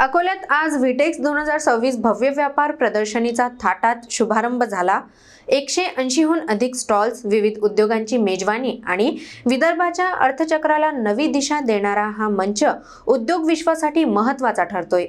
अकोल्यात आज व्हिटेक्स 2026 भव्य व्यापार प्रदर्शनीचा थाटात शुभारंभ झाला। 180हून अधिक स्टॉल्स, विविध उद्योगांची मेजवानी आणि विदर्भाच्या अर्थचक्राला नवी दिशा देणारा हा मंच उद्योग विश्वासाठी महत्त्वाचा ठरतोय।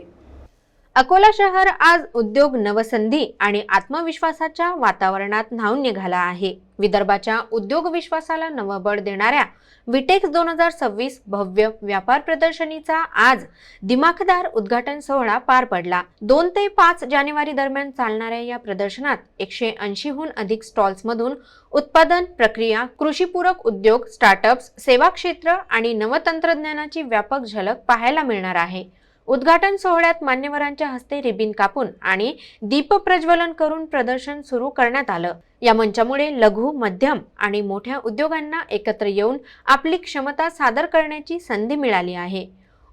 अकोला शहर आज उद्योग, नवसंधी आणि आत्मविश्वासाच्या वातावरणात न्हाऊन निघाला आहे। विदर्भाच्या उद्योग विश्वासाला नवं बळ देणाऱ्या व्हिटेक्स 2026 भव्य व्यापार प्रदर्शनीचा आज दिमाखदार उद्घाटन सोहळा पार पडला। 2 ते 5 जानेवारी दरम्यान चालणाऱ्या या प्रदर्शनात 180हून अधिक स्टॉल्समधून उत्पादन, प्रक्रिया, कृषीपूरक उद्योग, स्टार्टअप्स, सेवा क्षेत्र आणि नवतंत्रज्ञानाची व्यापक झलक पाहायला मिळणार आहे। उद्घाटन सोहळ्यात मान्यवरांच्या हस्ते रिबीन कापून आणि दीप प्रज्वलन करून प्रदर्शन सुरू करण्यात आलं। या मंचामुळे लघु, मध्यम आणि मोठ्या उद्योगांना एकत्र येऊन आपली क्षमता सादर करण्याची संधी मिळाली आहे।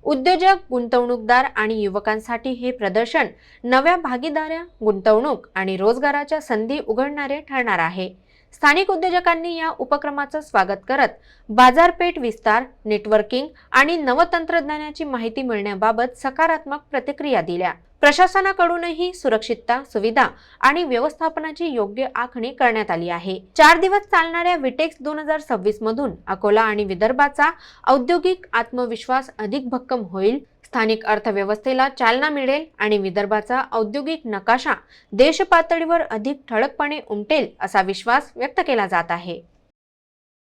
उद्योजक, गुंतवणूकदार आणि युवकांसाठी हे प्रदर्शन नव्या भागीदाऱ्या, गुंतवणूक आणि रोजगाराच्या संधी उघडणारे ठरणार आहे। स्थानिक उद्योजकांनी या उपक्रमाचं स्वागत करत बाजारपेठ विस्तार, नेटवर्किंग आणि नवतंत्रज्ञानाची माहिती मिळण्याबाबत सकारात्मक प्रतिक्रिया दिल्या। प्रशासनाकडूनही सुरक्षितता, सुविधा आणि व्यवस्थापनाची योग्य आखणी करण्यात आली आहे। 4 दिवस चालणाऱ्या व्हिटेक्स 2026 मधून अकोला आणि विदर्भाचा औद्योगिक आत्मविश्वास अधिक भक्कम होईल, स्थानिक अर्थव्यवस्थेला चालना मिळेल आणि विदर्भाचा औद्योगिक नकाशा देश पातळीवर अधिक ठळकपणे उमटेल असा विश्वास व्यक्त केला जात आहे।